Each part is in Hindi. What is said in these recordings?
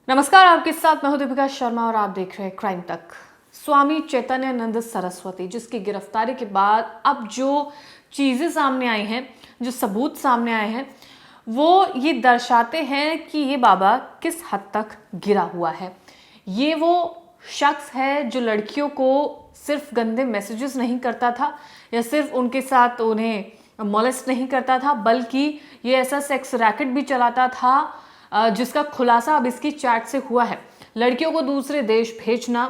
नमस्कार, आपके साथ मैं हूं दीपिका शर्मा और आप देख रहे हैं क्राइम तक। स्वामी चैतन्यानंद सरस्वती, जिसकी गिरफ्तारी के बाद अब जो चीजें सामने आई हैं, जो सबूत सामने आए हैं, वो ये दर्शाते हैं कि ये बाबा किस हद तक गिरा हुआ है। ये वो शख्स है जो लड़कियों को सिर्फ गंदे मैसेजेस नहीं करता था या सिर्फ उनके साथ उन्हें मोलेस्ट नहीं करता था, बल्कि ये ऐसा सेक्स रैकेट भी चलाता था जिसका खुलासा अब इसकी चैट से हुआ है। लड़कियों को दूसरे देश भेजना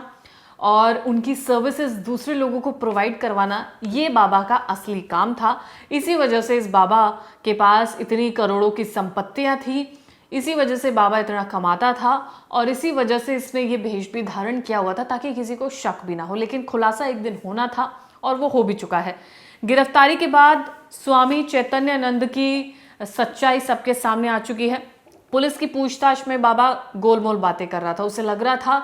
और उनकी सर्विसेज दूसरे लोगों को प्रोवाइड करवाना, ये बाबा का असली काम था। इसी वजह से इस बाबा के पास इतनी करोड़ों की संपत्तियां थी, इसी वजह से बाबा इतना कमाता था और इसी वजह से इसने ये भेष भी धारण किया हुआ था ताकि किसी को शक भी ना हो। लेकिन खुलासा एक दिन होना था और वो हो भी चुका है। गिरफ्तारी के बाद स्वामी चैतन्यानंद की सच्चाई सबके सामने आ चुकी है। पुलिस की पूछताछ में बाबा गोलमोल बातें कर रहा था। उसे लग रहा था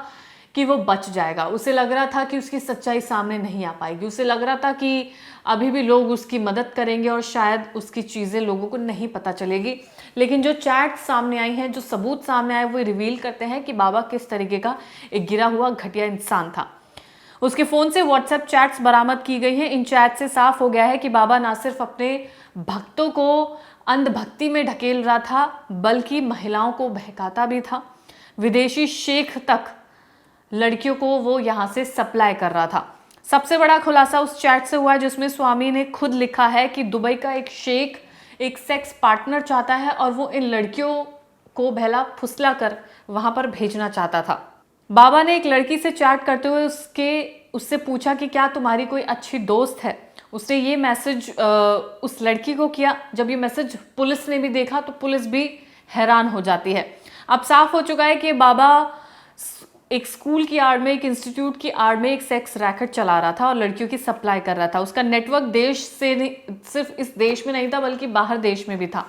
कि वो बच जाएगा, उसे लग रहा था कि उसकी सच्चाई सामने नहीं आ पाएगी, उसे लग रहा था कि अभी भी लोग उसकी मदद करेंगे और शायद उसकी चीज़ें लोगों को नहीं पता चलेगी। लेकिन जो चैट सामने आई हैं, जो सबूत सामने आए, वो रिवील करते हैं कि बाबा किस तरीके का एक गिरा हुआ घटिया इंसान था। उसके फ़ोन से व्हाट्सएप चैट्स बरामद की गई हैं। इन चैट से साफ हो गया है कि बाबा ना सिर्फ अपने भक्तों को अंधभक्ति में ढकेल रहा था, बल्कि महिलाओं को बहकाता भी था। विदेशी शेख तक लड़कियों को वो यहाँ से सप्लाई कर रहा था। सबसे बड़ा खुलासा उस चैट से हुआ है जिसमें स्वामी ने खुद लिखा है कि दुबई का एक शेख एक सेक्स पार्टनर चाहता है और वो इन लड़कियों को बहला फुसला कर वहां पर भेजना चाहता था। बाबा ने एक लड़की से चैट करते हुए उससे पूछा कि क्या तुम्हारी कोई अच्छी दोस्त है। उसने ये मैसेज उस लड़की को किया। जब ये मैसेज पुलिस ने भी देखा तो पुलिस भी हैरान हो जाती है। अब साफ हो चुका है कि बाबा एक स्कूल की आड़ में, एक इंस्टीट्यूट की आड़ में एक सेक्स रैकेट चला रहा था और लड़कियों की सप्लाई कर रहा था। उसका नेटवर्क देश से नहीं, सिर्फ इस देश में नहीं था बल्कि बाहर देश में भी था।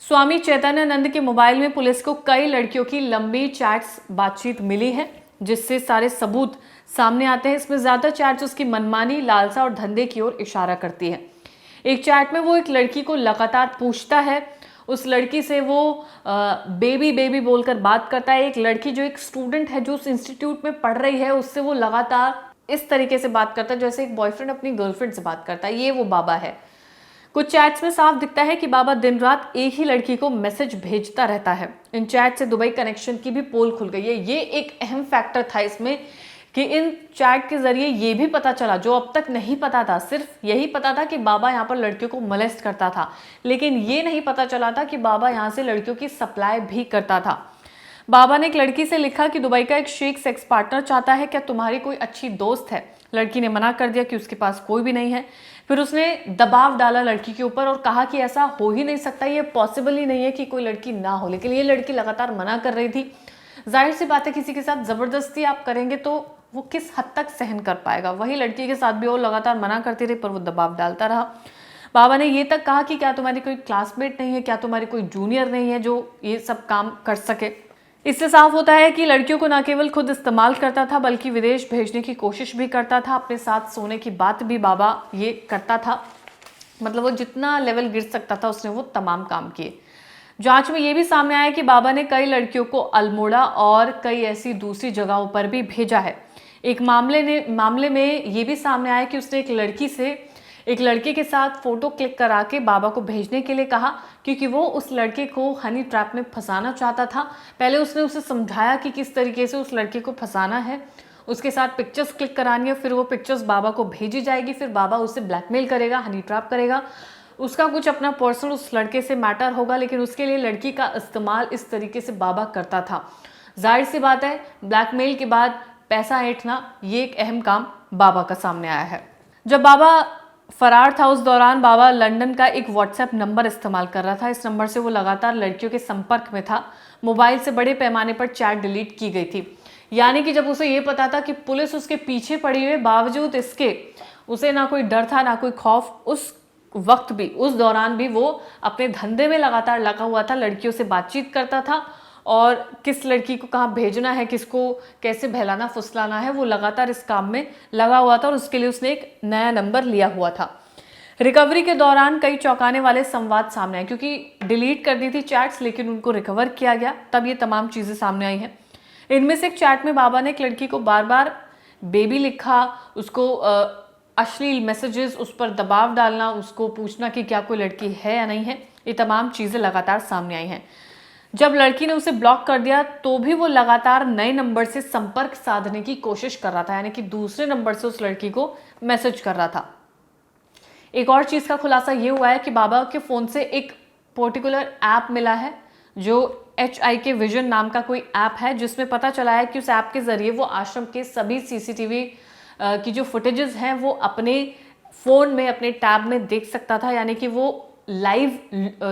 स्वामी चैतन्यानंद के मोबाइल में पुलिस को कई लड़कियों की लंबी चैट्स बातचीत मिली है, जिससे सारे सबूत सामने आते हैं। इसमें ज्यादा चैट्स उसकी मनमानी, लालसा और धंधे की ओर इशारा करती है। एक चैट में वो एक लड़की को लगातार पूछता है, उस लड़की से वो बेबी बेबी बोलकर बात करता है। एक लड़की जो एक स्टूडेंट है, जो उस इंस्टीट्यूट में पढ़ रही है, उससे वो लगातार इस तरीके से बात करता है जैसे एक बॉयफ्रेंड अपनी गर्लफ्रेंड से बात करता है। ये वो बाबा है। कुछ चैट्स में साफ दिखता है कि बाबा दिन रात एक ही लड़की को मैसेज भेजता रहता है। इन चैट से दुबई कनेक्शन की भी पोल खुल गई है। ये एक अहम फैक्टर था इसमें कि इन चैट के जरिए ये भी पता चला, जो अब तक नहीं पता था। सिर्फ यही पता था कि बाबा यहाँ पर लड़कियों को मोलेस्ट करता था, लेकिन ये नहीं पता चला था कि बाबा यहाँ से लड़कियों की सप्लाई भी करता था। बाबा ने एक लड़की से लिखा कि दुबई का एक शेख सेक्स पार्टनर चाहता है, क्या तुम्हारी कोई अच्छी दोस्त है। लड़की ने मना कर दिया कि उसके पास कोई भी नहीं है। फिर उसने दबाव डाला लड़की के ऊपर और कहा कि ऐसा हो ही नहीं सकता, ये पॉसिबल ही नहीं है कि कोई लड़की ना हो। लेकिन ये लड़की लगातार मना कर रही थी। जाहिर सी बात है, किसी के साथ जबरदस्ती आप करेंगे तो वो किस हद तक सहन कर पाएगा। वही लड़की के साथ भी वो लगातार मना करती रही, पर वो दबाव डालता रहा। बाबा ने ये तक कहा कि क्या तुम्हारी कोई क्लासमेट नहीं है, क्या तुम्हारी कोई जूनियर नहीं है जो ये सब काम कर सके। इससे साफ होता है कि लड़कियों को न केवल खुद इस्तेमाल करता था, बल्कि विदेश भेजने की कोशिश भी करता था। अपने साथ सोने की बात भी बाबा ये करता था। मतलब वो जितना लेवल गिर सकता था उसने वो तमाम काम किए। जांच में ये भी सामने आया कि बाबा ने कई लड़कियों को अल्मोड़ा और कई ऐसी दूसरी जगहों पर भी भेजा है। एक मामले में ये भी सामने आया कि उसने एक लड़के के साथ फोटो क्लिक करा के बाबा को भेजने के लिए कहा, क्योंकि वो उस लड़के को हनी ट्रैप में फंसाना चाहता था। पहले उसने उसे समझाया कि किस तरीके से उस लड़के को फंसाना है, उसके साथ पिक्चर्स क्लिक करानी है, फिर वो पिक्चर्स बाबा को भेजी जाएगी, फिर बाबा उसे ब्लैकमेल करेगा, हनी ट्रैप करेगा। उसका कुछ अपना पर्सनल उस लड़के से मैटर होगा, लेकिन उसके लिए लड़की का इस्तेमाल इस तरीके से बाबा करता था। जाहिर सी बात है, ब्लैकमेल के बाद पैसा ऐंठना ये एक अहम काम बाबा का सामने आया है। जब बाबा फरार था उस दौरान बाबा लंदन का एक व्हाट्सएप नंबर इस्तेमाल कर रहा था। इस नंबर से वो लगातार लड़कियों के संपर्क में था। मोबाइल से बड़े पैमाने पर चैट डिलीट की गई थी। यानी कि जब उसे ये पता था कि पुलिस उसके पीछे पड़ी हुई, बावजूद इसके उसे ना कोई डर था ना कोई खौफ। उस वक्त भी, उस दौरान भी वो अपने धंधे में लगातार लगा हुआ था, लड़कियों से बातचीत करता था और किस लड़की को कहाँ भेजना है, किसको कैसे बहलाना फुसलाना है, वो लगातार इस काम में लगा हुआ था और उसके लिए उसने एक नया नंबर लिया हुआ था। रिकवरी के दौरान कई चौंकाने वाले संवाद सामने आए, क्योंकि डिलीट कर दी थी चैट्स लेकिन उनको रिकवर किया गया, तब ये तमाम चीजें सामने आई हैं। इनमें से एक चैट में बाबा ने एक लड़की को बार बार बेबी लिखा, उसको अश्लील मैसेजेस, उस पर दबाव डालना, उसको पूछना कि क्या कोई लड़की है या नहीं है, ये तमाम चीजें लगातार सामने आई हैं। जब लड़की ने उसे ब्लॉक कर दिया तो भी वो लगातार नए नंबर से संपर्क साधने की कोशिश कर रहा था, यानी कि दूसरे नंबर से उस लड़की को मैसेज कर रहा था। एक और चीज का खुलासा ये हुआ है कि बाबा के फोन से एक पर्टिकुलर ऐप मिला है, जो HIK विजन नाम का कोई ऐप है, जिसमें पता चला है कि उस ऐप के जरिए वो आश्रम के सभी CCTV की जो फुटेजेस हैं वो अपने फोन में, अपने टैब में देख सकता था, यानी कि वो लाइव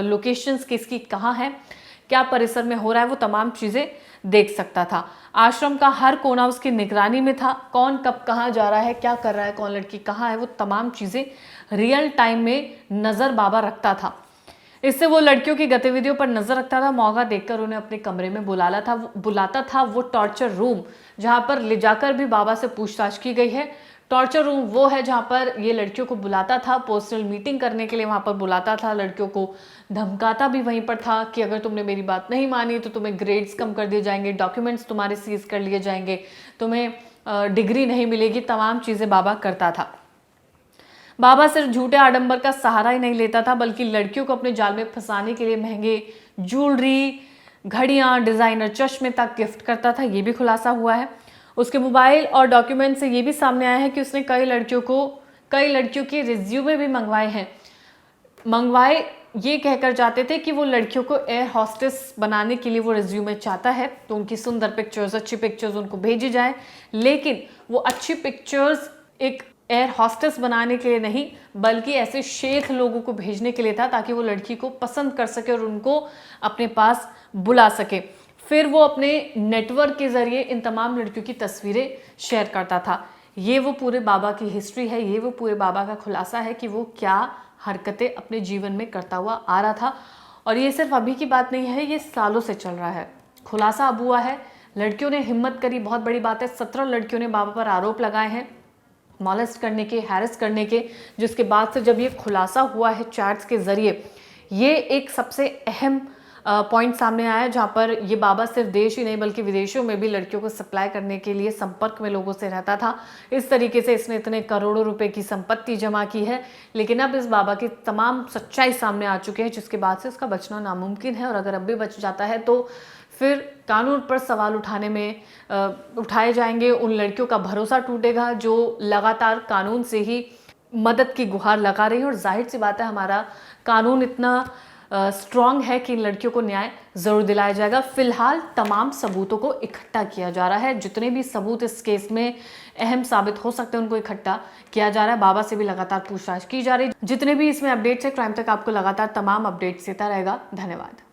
लोकेशंस किसकी कहाँ है, क्या परिसर में हो रहा है, वो तमाम चीजें देख सकता था। आश्रम का हर कोना उसकी निगरानी में था, कौन कब कहाँ जा रहा है, क्या कर रहा है, कौन लड़की कहाँ है, वो तमाम चीजें रियल टाइम में नजर बाबा रखता था। इससे वो लड़कियों की गतिविधियों पर नजर रखता था, मौका देखकर उन्हें अपने कमरे में बुलाता था। वो टॉर्चर रूम जहां पर ले जाकर भी बाबा से पूछताछ की गई है। टॉर्चर रूम वो है जहां पर ये लड़कियों को बुलाता था, पर्सनल मीटिंग करने के लिए वहां पर बुलाता था, लड़कियों को धमकाता भी वहीं पर था कि अगर तुमने मेरी बात नहीं मानी तो तुम्हें ग्रेड्स कम कर दिए जाएंगे, डॉक्यूमेंट्स तुम्हारे सीज कर लिए जाएंगे, तुम्हें डिग्री नहीं मिलेगी, तमाम चीजें बाबा करता था। बाबा सिर्फ झूठे आडंबर का सहारा ही नहीं लेता था, बल्कि लड़कियों को अपने जाल में फंसाने के लिए महंगे ज्वेलरी, घड़ियां, डिजाइनर चश्मे तक गिफ्ट करता था, ये भी खुलासा हुआ है। उसके मोबाइल और डॉक्यूमेंट से ये भी सामने आया है कि उसने कई लड़कियों के रिज्यूमे भी मंगवाए ये कहकर जाते थे कि वो लड़कियों को एयर हॉस्टेस बनाने के लिए वो रिज्यूमे चाहता है, तो उनकी सुंदर पिक्चर्स, अच्छी पिक्चर्स उनको भेजी जाए, लेकिन वो अच्छी पिक्चर्स एक एयर हॉस्टेस बनाने के लिए नहीं, बल्कि ऐसे शेख लोगों को भेजने के लिए था, ताकि वो लड़की को पसंद कर सके और उनको अपने पास बुला सके। फिर वो अपने नेटवर्क के जरिए इन तमाम लड़कियों की तस्वीरें शेयर करता था। ये वो पूरे बाबा की हिस्ट्री है, ये वो पूरे बाबा का खुलासा है कि वो क्या हरकतें अपने जीवन में करता हुआ आ रहा था। और ये सिर्फ अभी की बात नहीं है, ये सालों से चल रहा है। खुलासा अब हुआ है, लड़कियों ने हिम्मत करी, बहुत बड़ी बात है। 17 लड़कियों ने बाबा पर आरोप लगाए हैं मॉलेस्ट करने के, हैरेस करने के, जिसके बाद से जब ये खुलासा हुआ है चैट्स के जरिए, ये एक सबसे अहम पॉइंट सामने आया, जहाँ पर ये बाबा सिर्फ देश ही नहीं बल्कि विदेशों में भी लड़कियों को सप्लाई करने के लिए संपर्क में लोगों से रहता था। इस तरीके से इसने इतने करोड़ों रुपए की संपत्ति जमा की है, लेकिन अब इस बाबा की तमाम सच्चाई सामने आ चुके हैं, जिसके बाद से इसका बचना नामुमकिन है। और अगर अब भी बच जाता है तो फिर कानून पर सवाल उठाए जाएंगे, उन लड़कियों का भरोसा टूटेगा जो लगातार कानून से ही मदद की गुहार लगा रही है। और जाहिर सी बात है, हमारा कानून इतना स्ट्रांग है कि इन लड़कियों को न्याय जरूर दिलाया जाएगा। फिलहाल तमाम सबूतों को इकट्ठा किया जा रहा है, जितने भी सबूत इस केस में अहम साबित हो सकते हैं उनको इकट्ठा किया जा रहा है। बाबा से भी लगातार पूछताछ की जा रही है। जितने भी इसमें अपडेट्स है क्राइम तक आपको लगातार तमाम अपडेट्स देता रहेगा। धन्यवाद।